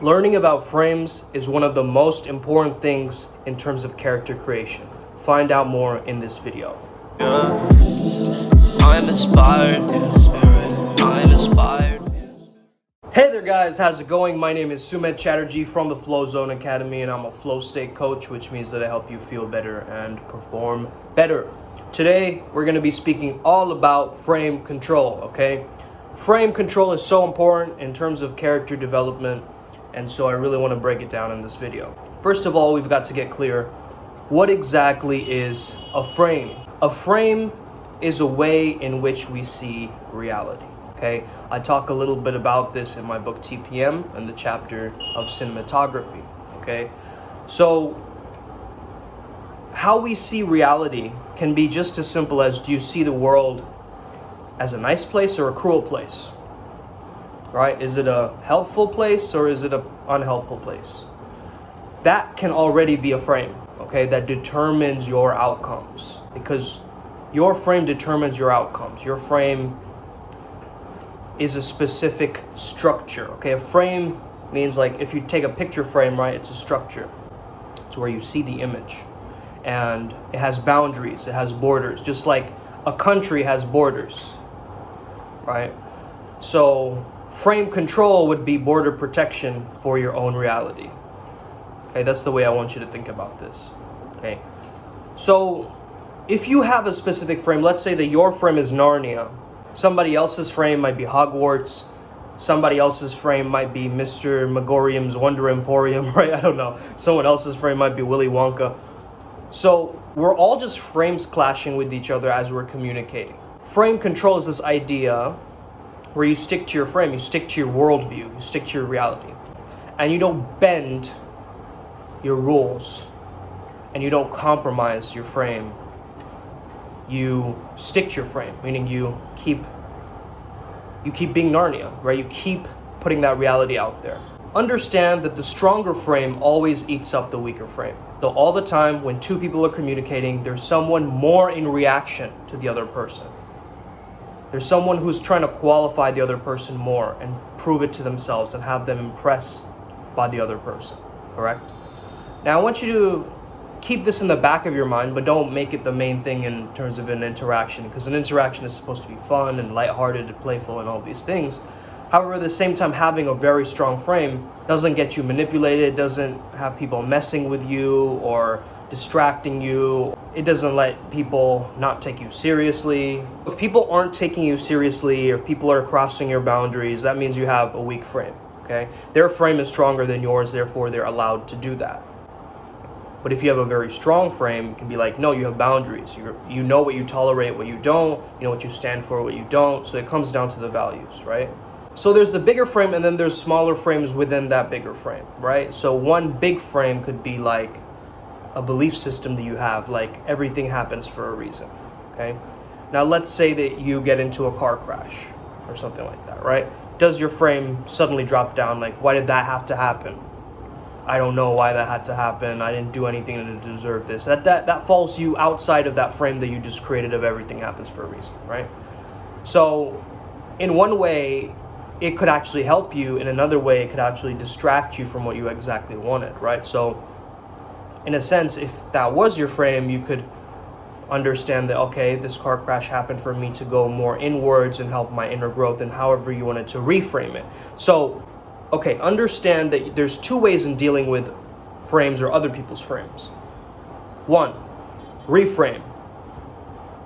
Learning about frames is one of the most important things in terms of character creation. Find out more in this video. I'm inspired. Hey there guys, how's it going? My name is Sumedh Chatterjee from the Flow Zone Academy, and I'm a flow state coach, which means that I help you feel better and perform better. Today, we're going to be speaking all about frame control, okay? Frame control is so important in terms of character development, and so I really want to break it down in this video. First of all, we've got to get clear, what exactly is a frame? A frame is a way in which we see reality. Okay, I talk a little bit about this in my book TPM and the chapter of cinematography. Okay, so how we see reality can be just as simple as, do you see the world as a nice place or a cruel place? Right? Is it a helpful place or is it an unhelpful place? That can already be a frame, okay, that determines your outcomes, because your frame determines your outcomes. Your frame is a specific structure, okay? A frame means, like, if you take a picture frame, right, it's a structure. It's where you see the image, and it has boundaries, it has borders, just like a country has borders, right? So frame control would be border protection for your own reality. Okay, that's the way I want you to think about this. Okay, so if you have a specific frame, let's say that your frame is Narnia, somebody else's frame might be Hogwarts, somebody else's frame might be Mr. Megorium's Wonder Emporium, right? I don't know. Someone else's frame might be Willy Wonka. So we're all just frames clashing with each other as we're communicating. Frame control is this idea where you stick to your frame, you stick to your worldview, you stick to your reality, and you don't bend your rules, and you don't compromise your frame. You stick to your frame, meaning you keep being Narnia, right? You keep putting that reality out there. Understand that the stronger frame always eats up the weaker frame. So all the time when two people are communicating, there's someone more in reaction to the other person. There's someone who's trying to qualify the other person more and prove it to themselves and have them impressed by the other person, correct? Now I want you to keep this in the back of your mind, but don't make it the main thing in terms of an interaction, because an interaction is supposed to be fun and lighthearted and playful and all these things. However, at the same time, having a very strong frame doesn't get you manipulated, doesn't have people messing with you or distracting you. It doesn't let people not take you seriously. If people aren't taking you seriously or people are crossing your boundaries, that means you have a weak frame, okay? Their frame is stronger than yours, therefore they're allowed to do that. But if you have a very strong frame, it can be like, no, you have boundaries. You know what you tolerate, what you don't. You know what you stand for, what you don't. So it comes down to the values, right? So there's the bigger frame, and then there's smaller frames within that bigger frame, right? So one big frame could be like a belief system that you have, like everything happens for a reason, okay? Now let's say that you get into a car crash or something like that, right? Does your frame suddenly drop down? Like, why did that have to happen? I don't know why that had to happen. I didn't do anything to deserve this. That falls you outside of that frame that you just created of everything happens for a reason, right? So in one way, it could actually help you. In another way, it could actually distract you from what you exactly wanted, right? So in a sense, if that was your frame, you could understand that, okay, this car crash happened for me to go more inwards and help my inner growth, and however you wanted to reframe it. So okay, understand that there's two ways in dealing with frames or other people's frames. One, reframe.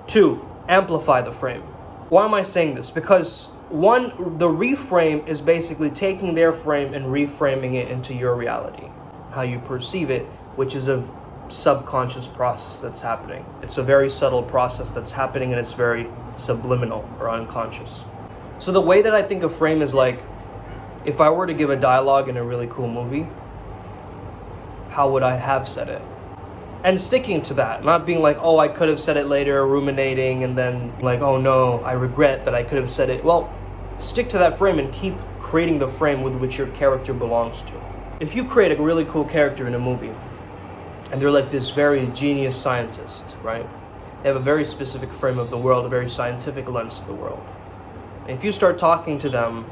Two, amplify the frame. Why am I saying this? Because one, the reframe is basically taking their frame and reframing it into your reality, how you perceive it, which is a subconscious process that's happening. It's a very subtle process that's happening, and it's very subliminal or unconscious. So the way that I think of frame is like, if I were to give a dialogue in a really cool movie, how would I have said it? And sticking to that, not being like, oh, I could have said it later, ruminating, and then like, oh no, I regret that I could have said it. Well, stick to that frame and keep creating the frame with which your character belongs to. If you create a really cool character in a movie, and they're like this very genius scientist, right? They have a very specific frame of the world, a very scientific lens to the world. And if you start talking to them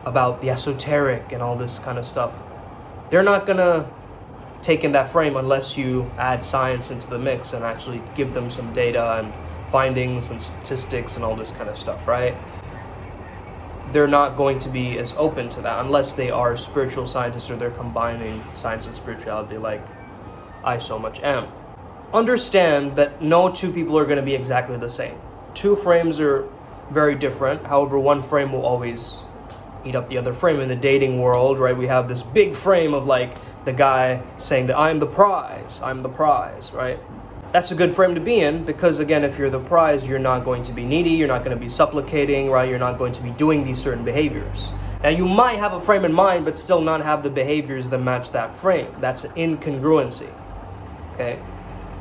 about the esoteric and all this kind of stuff, they're not gonna take in that frame unless you add science into the mix and actually give them some data and findings and statistics and all this kind of stuff, right? They're not going to be as open to that unless they are spiritual scientists or they're combining science and spirituality like I so much am. Understand that no two people are going to be exactly the same. Two frames are very different. However, one frame will always eat up the other frame. In the dating world, right, we have this big frame of like the guy saying that I'm the prize, right? That's a good frame to be in because, again, if you're the prize, you're not going to be needy, you're not going to be supplicating, right? You're not going to be doing these certain behaviors. Now, you might have a frame in mind, but still not have the behaviors that match that frame. That's incongruency, okay?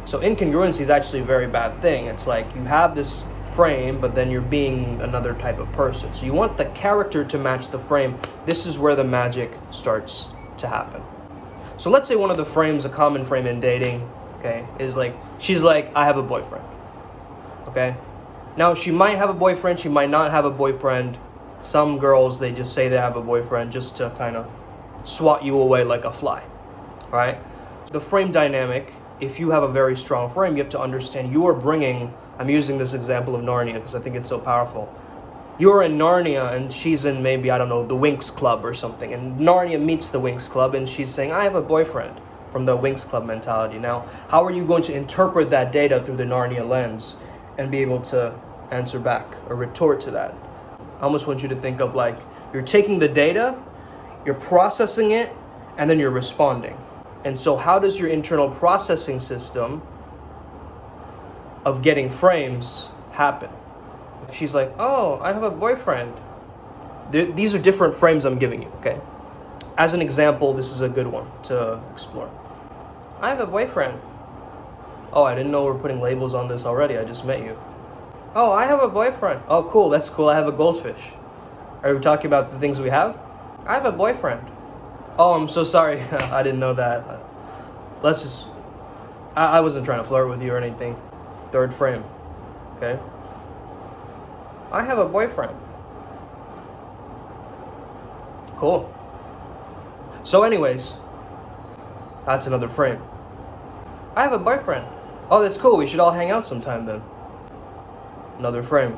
So incongruency is actually a very bad thing. It's like you have this frame, but then you're being another type of person. So you want the character to match the frame. This is where the magic starts to happen. So let's say one of the frames, a common frame in dating, okay, is like, she's like, I have a boyfriend, okay? Now, she might have a boyfriend, she might not have a boyfriend. Some girls, they just say they have a boyfriend just to kind of swat you away like a fly, right? The frame dynamic, if you have a very strong frame, you have to understand you are bringing, I'm using this example of Narnia because I think it's so powerful. You're in Narnia and she's in maybe, I don't know, the Winx Club or something. And Narnia meets the Winx Club and she's saying, I have a boyfriend, from the Winx Club mentality. Now, how are you going to interpret that data through the Narnia lens and be able to answer back or retort to that? I almost want you to think of like, you're taking the data, you're processing it, and then you're responding. And so how does your internal processing system of getting frames happen? She's like, oh, I have a boyfriend. These are different frames I'm giving you, okay? As an example, this is a good one to explore. I have a boyfriend. Oh, I didn't know we're putting labels on this already. I just met you. Oh, I have a boyfriend. Oh, cool. That's cool. I have a goldfish. Are we talking about the things we have? I have a boyfriend. Oh, I'm so sorry. I didn't know that. Let's just... I wasn't trying to flirt with you or anything. Third frame. Okay? I have a boyfriend. Cool. So anyways, that's another frame. I have a boyfriend. Oh, that's cool. We should all hang out sometime then. Another frame.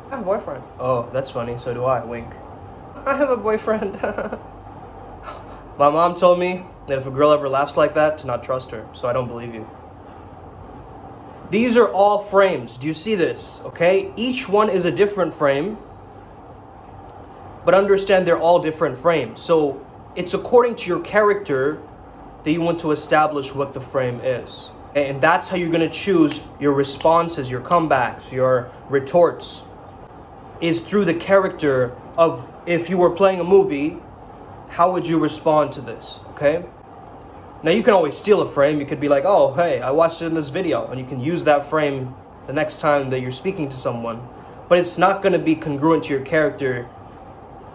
I have a boyfriend. Oh, that's funny. So do I. Wink. I have a boyfriend. My mom told me that if a girl ever laughs like that, to not trust her. So I don't believe you. These are all frames. Do you see this? Okay? Each one is a different frame. But understand they're all different frames. So it's according to your character that you want to establish what the frame is. And that's how you're going to choose your responses, your comebacks, your retorts, is through the character of, if you were playing a movie, how would you respond to this, okay? Now you can always steal a frame. You could be like, oh, hey, I watched it in this video, and you can use that frame the next time that you're speaking to someone. But it's not going to be congruent to your character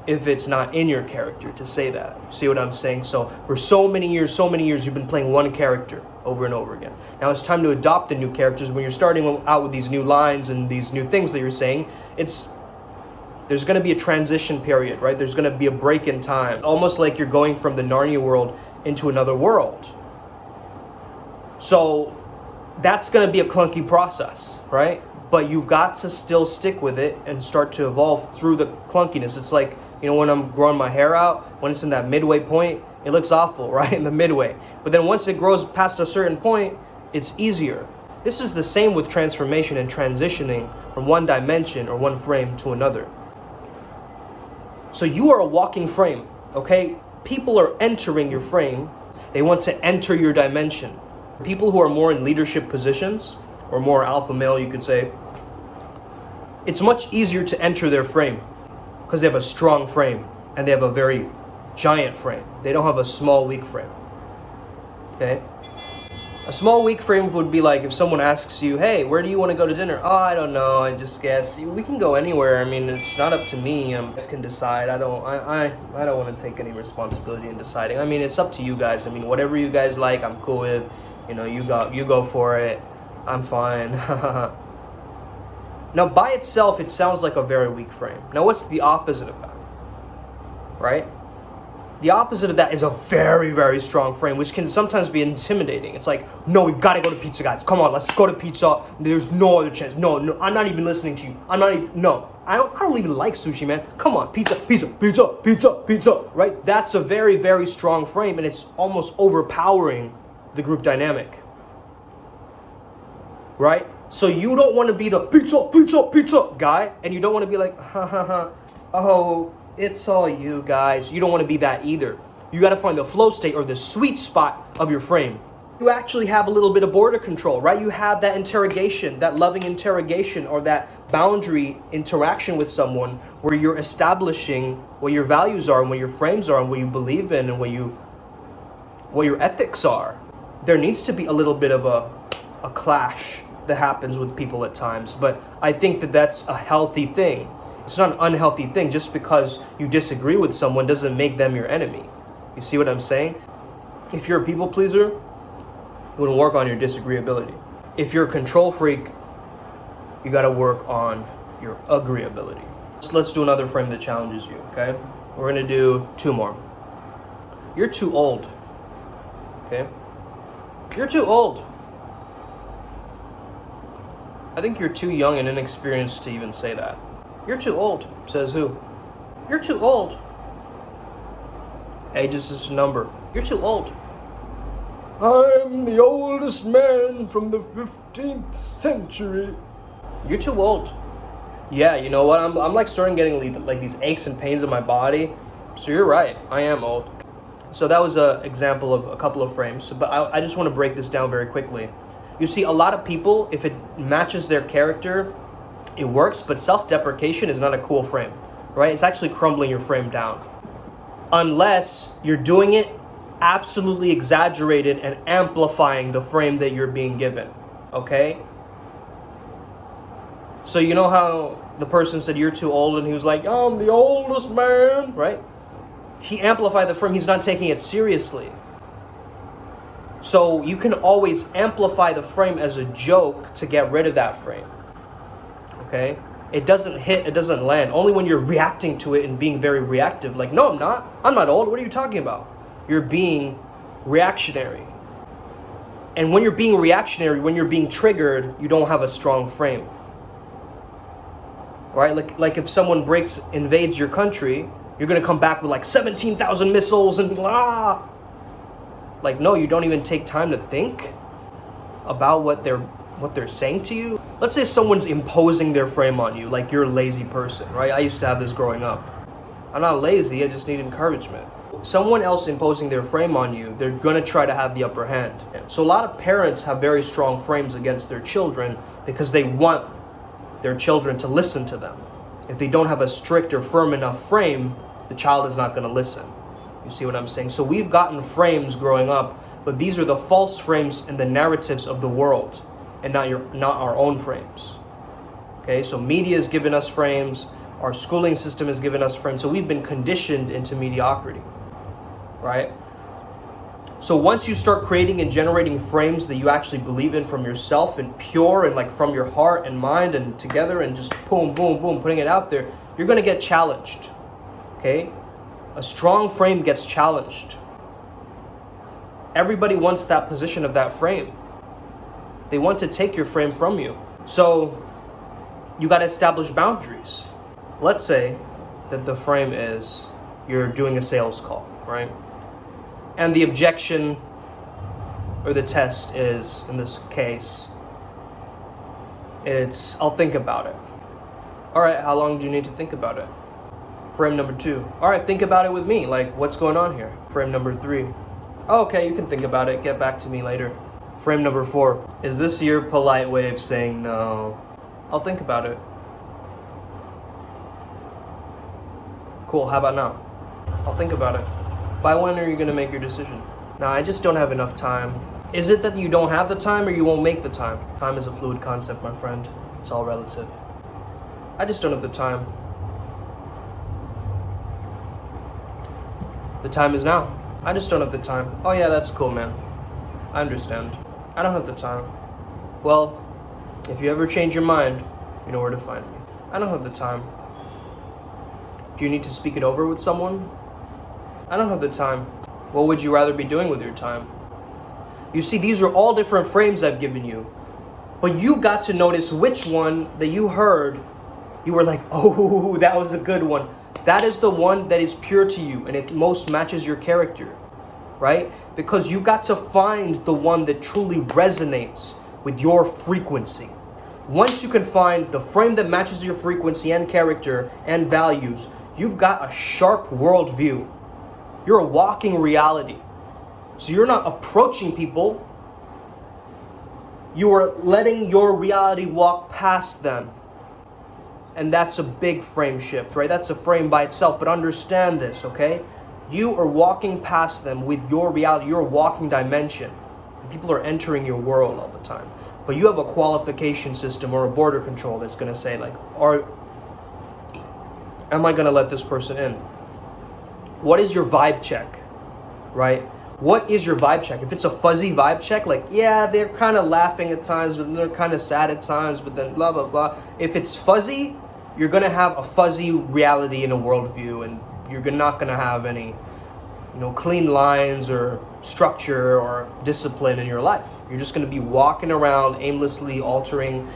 if it's not in your character to say that. See what I'm saying? So for so many years, you've been playing one character over and over again. Now it's time to adopt the new characters. When you're starting out with these new lines and these new things that you're saying, there's going to be a transition period, right? There's going to be a break in time. Almost like you're going from the Narnia world into another world. So that's going to be a clunky process, right? But you've got to still stick with it and start to evolve through the clunkiness. It's like, you know, when I'm growing my hair out, when it's in that midway point, it looks awful, right? In the midway. But then once it grows past a certain point, it's easier. This is the same with transformation and transitioning from one dimension or one frame to another. So you are a walking frame, okay? People are entering your frame. They want to enter your dimension. People who are more in leadership positions, or more alpha male, you could say, it's much easier to enter their frame because they have a strong frame and they have a very giant frame. They don't have a small, weak frame. Okay? A small, weak frame would be like if someone asks you, hey, where do you want to go to dinner? Oh, I don't know. I just guess. We can go anywhere. I mean, it's not up to me. I can decide. I don't want to take any responsibility in deciding. I mean, it's up to you guys. I mean, whatever you guys like, I'm cool with. You know, you go for it. I'm fine. Now, by itself, it sounds like a very weak frame. Now, what's the opposite of that? Right? The opposite of that is a very, very strong frame, which can sometimes be intimidating. It's like, no, we've got to go to pizza, guys. Come on, let's go to pizza. There's no other chance. No, I'm not even listening to you. I don't even like sushi, man. Come on, pizza, pizza, pizza, pizza, pizza, right? That's a very, very strong frame, and it's almost overpowering the group dynamic, right? So you don't want to be the pizza, pizza, pizza guy, and you don't want to be like, ha ha ha, oh, it's all you guys. You don't want to be that either. You got to find the flow state or the sweet spot of your frame. You actually have a little bit of border control, right? You have that interrogation, that loving interrogation, or that boundary interaction with someone where you're establishing what your values are and what your frames are and what you believe in and what your ethics are. There needs to be a little bit of a clash that happens with people at times, but I think that that's a healthy thing. It's not an unhealthy thing. Just because you disagree with someone doesn't make them your enemy. You see what I'm saying? If you're a people pleaser, you want to work on your disagreeability. If you're a control freak, you got to work on your agreeability. So let's do another frame that challenges you, okay? We're going to do 2 more. You're too old, okay? You're too old. I think you're too young and inexperienced to even say that. You're too old, says who? You're too old. Age is just a number. You're too old. I'm the oldest man from the 15th century. You're too old. Yeah, you know what? I'm like starting getting like these aches and pains in my body. So you're right. I am old. So that was an example of a couple of frames. But I just want to break this down very quickly. You see, a lot of people, if it matches their character, it works, but self-deprecation is not a cool frame, right? It's actually crumbling your frame down. Unless you're doing it absolutely exaggerated and amplifying the frame that you're being given, okay? So you know how the person said you're too old and he was like, I'm the oldest man, right? He amplified the frame, he's not taking it seriously. So you can always amplify the frame as a joke to get rid of that frame. Okay? It doesn't hit, it doesn't land. Only when you're reacting to it and being very reactive. Like, no, I'm not. I'm not old. What are you talking about? You're being reactionary. And when you're being reactionary, when you're being triggered, you don't have a strong frame. Right? Like if someone invades your country, you're going to come back with like 17,000 missiles and blah. Like, no, you don't even take time to think about what they're saying to you. Let's say someone's imposing their frame on you, like you're a lazy person, right? I used to have this growing up. I'm not lazy, I just need encouragement. Someone else imposing their frame on you, they're gonna try to have the upper hand. So a lot of parents have very strong frames against their children because they want their children to listen to them. If they don't have a strict or firm enough frame, the child is not gonna listen. You see what I'm saying? So we've gotten frames growing up, but these are the false frames and the narratives of the world, and not our own frames. Okay, so media has given us frames, our schooling system has given us frames, so we've been conditioned into mediocrity, right? So once you start creating and generating frames that you actually believe in from yourself and pure and like from your heart and mind and together and just boom, boom, boom, putting it out there, you're gonna get challenged, okay? A strong frame gets challenged. Everybody wants that position of that frame. They want to take your frame from you. So you got to establish boundaries. Let's say that the frame is you're doing a sales call, right? And the objection or the test is, in this case, it's, I'll think about it. All right, how long do you need to think about it? Frame number 2. All right, think about it with me. Like, what's going on here? Frame number 3. Oh, okay, you can think about it. Get back to me later. Frame number 4. Is this your polite way of saying no? I'll think about it. Cool, how about now? I'll think about it. By when are you gonna make your decision? Nah, I just don't have enough time. Is it that you don't have the time or you won't make the time? Time is a fluid concept, my friend. It's all relative. I just don't have the time. The time is now. I just don't have the time. Oh yeah, that's cool, man. I understand. I don't have the time. Well, if you ever change your mind, you know where to find me. I don't have the time. Do you need to speak it over with someone? I don't have the time. What would you rather be doing with your time? You see, these are all different frames I've given you. But you got to notice which one that you heard, you were like, oh, that was a good one. That is the one that is pure to you and it most matches your character, right? Because you got to find the one that truly resonates with your frequency. Once you can find the frame that matches your frequency and character and values, you've got a sharp worldview. You're a walking reality. So you're not approaching people. You are letting your reality walk past them. And that's a big frame shift, right? That's a frame by itself. But understand this, okay? You are walking past them with your reality. You're a walking dimension. And people are entering your world all the time. But you have a qualification system or a border control that's going to say, like, am I going to let this person in? What is your vibe check, right? What is your vibe check? If it's a fuzzy vibe check, like, yeah, they're kind of laughing at times, but then they're kind of sad at times, but then blah, blah, blah. If it's fuzzy, you're going to have a fuzzy reality and a worldview, and you're not going to have any, clean lines or structure or discipline in your life. You're just going to be walking around aimlessly, altering,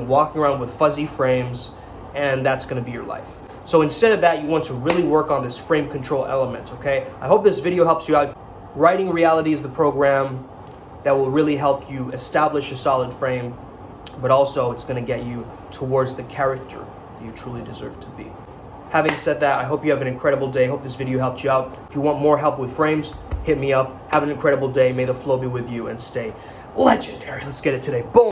walking around with fuzzy frames, and that's going to be your life. So instead of that, you want to really work on this frame control element, okay? I hope this video helps you out. Writing Reality is the program that will really help you establish a solid frame, but also it's going to get you towards the character that you truly deserve to be. Having said that, I hope you have an incredible day. Hope this video helped you out. If you want more help with frames, hit me up. Have an incredible day. May the flow be with you and stay legendary. Let's get it today. Boom.